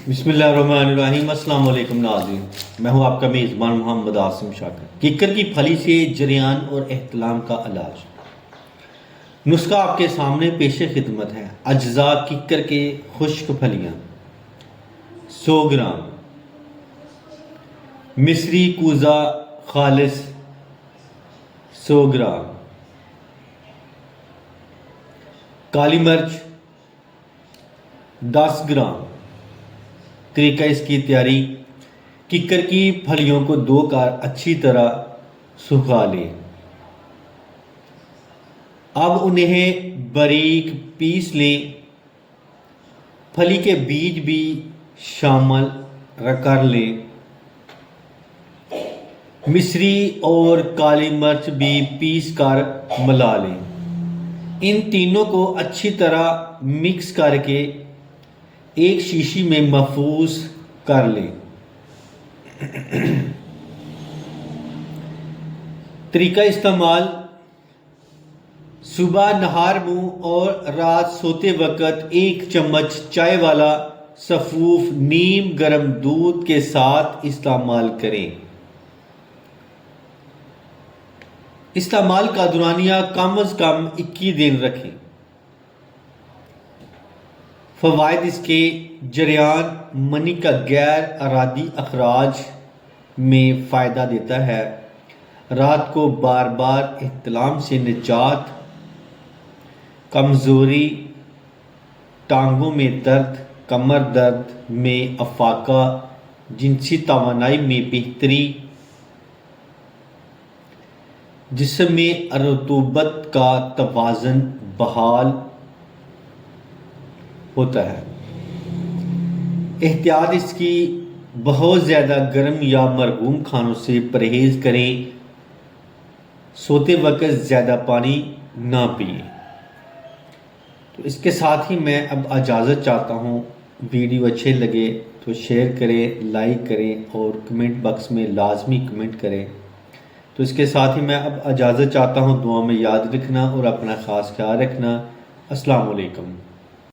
بسم اللہ الرحمن الرحیم۔ السلام علیکم ناظرین، میں ہوں آپ کا میزبان محمد عاصم شاکر۔ ککر کی پھلی سے جریان اور احتلام کا علاج۔ نسخہ آپ کے سامنے پیش خدمت ہے۔ اجزاء: ککر کے خشک پھلیاں 100 گرام، مصری کوزہ خالص 100 گرام، کالی مرچ 10 گرام۔ طریقہ اس کی تیاری: ککر کی پھلیوں کو دھو کر اچھی طرح سکھا لیں۔ اب انہیں باریک پیس لیں۔ پھلی کے بیج بھی شامل کر لیں۔ مصری اور کالی مرچ بھی پیس کر ملا لیں۔ ان تینوں کو اچھی طرح مکس کر کے ایک شیشی میں محفوظ کر لیں۔ طریقہ استعمال: صبح نہار منہ اور رات سوتے وقت 1 چمچ چائے والا سفوف نیم گرم دودھ کے ساتھ استعمال کریں۔ استعمال کا دورانیہ کم از کم 21 دن رکھیں۔ فوائد اس کے: جریان منی کا غیر ارادی اخراج میں فائدہ دیتا ہے، رات کو بار بار احتلام سے نجات، کمزوری، ٹانگوں میں درد، کمر درد میں افاقہ، جنسی توانائی میں بہتری، جسم میں رطوبت کا توازن بحال ہوتا ہے۔ احتیاط اس کی: بہت زیادہ گرم یا مرغوم کھانوں سے پرہیز کریں۔ سوتے وقت زیادہ پانی نہ پئیں۔ تو اس کے ساتھ ہی میں اب اجازت چاہتا ہوں۔ ویڈیو اچھے لگے تو شیئر کریں، لائک کریں اور کمنٹ باکس میں لازمی کمنٹ کریں۔ تو اس کے ساتھ ہی میں اب اجازت چاہتا ہوں۔ دعا میں یاد رکھنا اور اپنا خاص خیال رکھنا۔ السلام علیکم۔